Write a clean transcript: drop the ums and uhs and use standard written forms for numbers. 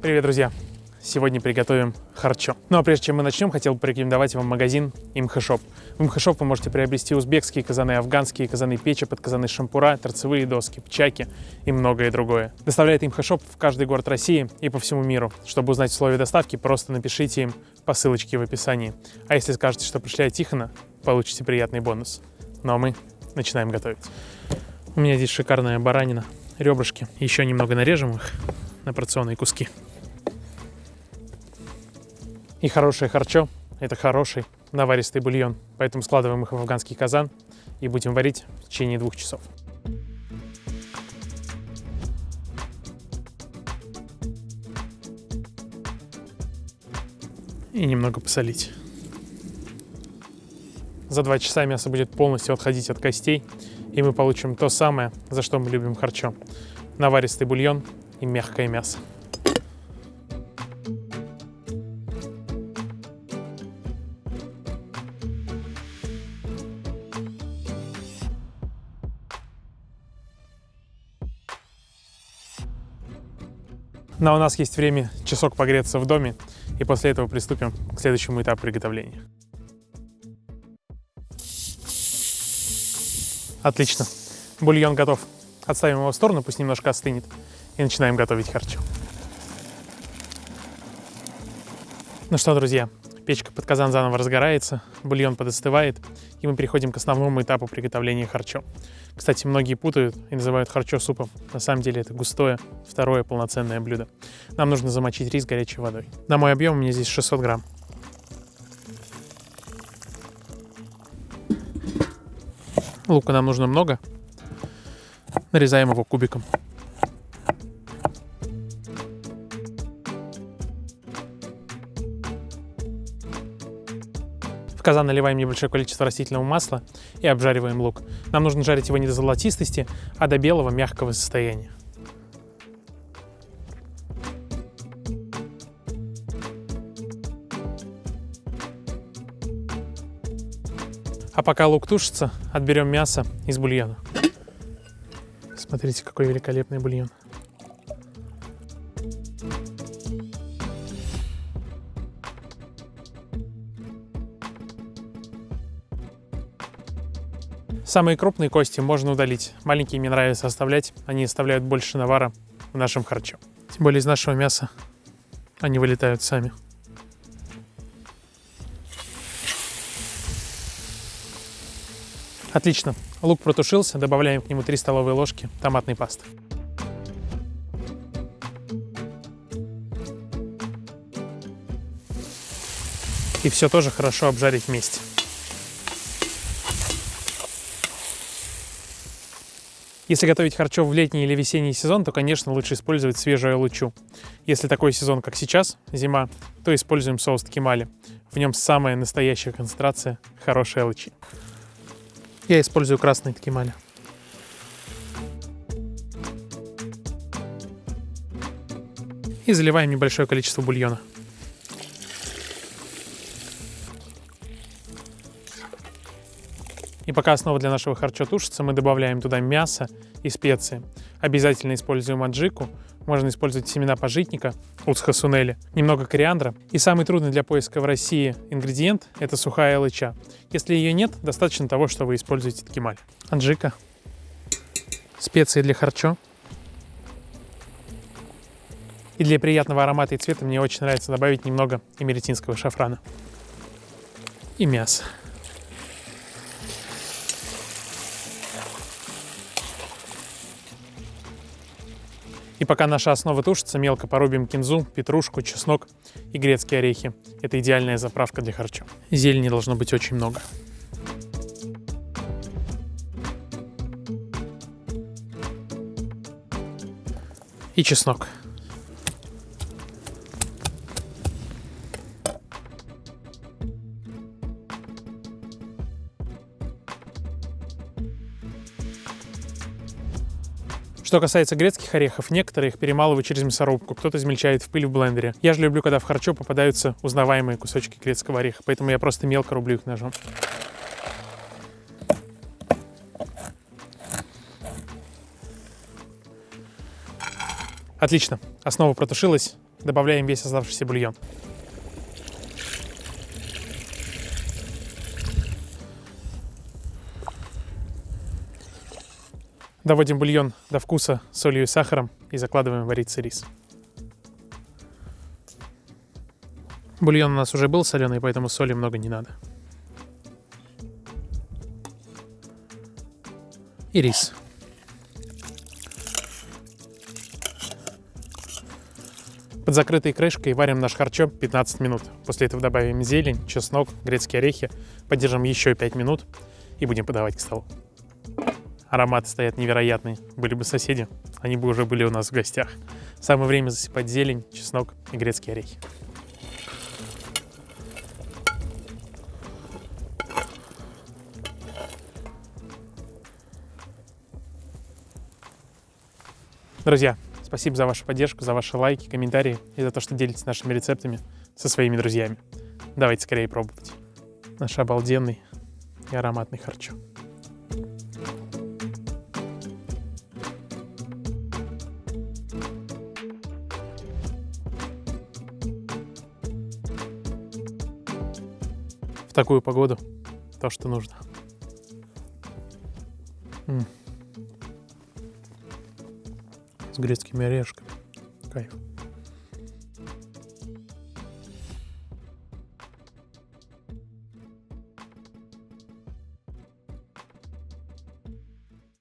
Привет, друзья! Сегодня приготовим харчо. Ну а прежде чем мы начнем, хотел бы порекомендовать вам магазин МХ-шоп. В МХ-шоп вы можете приобрести узбекские казаны, афганские казаны печи, подказаны шампура, торцевые доски, пчаки и многое другое. Доставляет МХ-шоп в каждый город России и по всему миру. Чтобы узнать условия доставки, просто напишите им по ссылочке в описании. А если скажете, что пришли от Тихона, получите приятный бонус. Ну а мы начинаем готовить. У меня здесь шикарная баранина, ребрышки. Еще немного нарежем их на порционные куски. И хорошее харчо – это хороший наваристый бульон. Поэтому складываем их в афганский казан и будем варить в течение 2 часов. И немного посолить. За 2 часа мясо будет полностью отходить от костей, и мы получим то самое, за что мы любим харчо – наваристый бульон и мягкое мясо. Но у нас есть время часок погреться в доме, и после этого приступим к следующему этапу приготовления. Отлично. Бульон готов. Отставим его в сторону, пусть немножко остынет, и начинаем готовить харчо. Ну что, друзья, печка под казан заново разгорается, бульон подостывает, и мы переходим к основному этапу приготовления харчо. Кстати, многие путают и называют харчо супом. На самом деле это густое, второе полноценное блюдо. Нам нужно замочить рис горячей водой. На мой объем у меня здесь 600 грамм. Лука нам нужно много. Нарезаем его кубиком. В казан наливаем небольшое количество растительного масла и обжариваем лук. Нам нужно жарить его не до золотистости, а до белого мягкого состояния. А пока лук тушится, отберем мясо из бульона. Смотрите, какой великолепный бульон. Самые крупные кости можно удалить. Маленькие мне нравится оставлять, они оставляют больше навара в нашем харчо. Тем более из нашего мяса они вылетают сами. Отлично. Лук протушился, добавляем к нему 3 столовые ложки томатной пасты. И все тоже хорошо обжарить вместе. Если готовить харчо в летний или весенний сезон, то, конечно, лучше использовать свежую алычу. Если такой сезон, как сейчас, зима, то используем соус ткемали. В нем самая настоящая концентрация хорошей алычи. Я использую красный ткемали. И заливаем небольшое количество бульона. И пока основа для нашего харчо тушится, мы добавляем туда мясо и специи. Обязательно используем аджику, можно использовать семена пажитника, уцха-сунели, немного кориандра. И самый трудный для поиска в России ингредиент – это сухая алыча. Если ее нет, достаточно того, что вы используете ткемаль. Аджика, специи для харчо. И для приятного аромата и цвета мне очень нравится добавить немного эмеретинского шафрана. И мясо. И пока наша основа тушится, мелко порубим кинзу, петрушку, чеснок и грецкие орехи. Это идеальная заправка для харчо. Зелени должно быть очень много. И чеснок. Что касается грецких орехов, некоторые их перемалывают через мясорубку, кто-то измельчает в пыль в блендере. Я же люблю, когда в харчо попадаются узнаваемые кусочки грецкого ореха, поэтому я просто мелко рублю их ножом. Отлично, основа протушилась, Добавляем весь оставшийся бульон. Доводим бульон до вкуса солью и сахаром и закладываем вариться рис. Бульон у нас уже был соленый, поэтому соли много не надо. И рис. Под закрытой крышкой варим наш харчо 15 минут. После этого добавим зелень, чеснок, грецкие орехи, подержим еще 5 минут и будем подавать к столу. Ароматы стоят невероятные. Были бы соседи, они бы уже были у нас в гостях. Самое время засыпать зелень, чеснок и грецкие орехи. Друзья, спасибо за вашу поддержку, за ваши лайки, комментарии и за то, что делитесь нашими рецептами со своими друзьями. Давайте скорее пробовать наш обалденный и ароматный харчо. В такую погоду то, что нужно. С грецкими орешками. Кайф.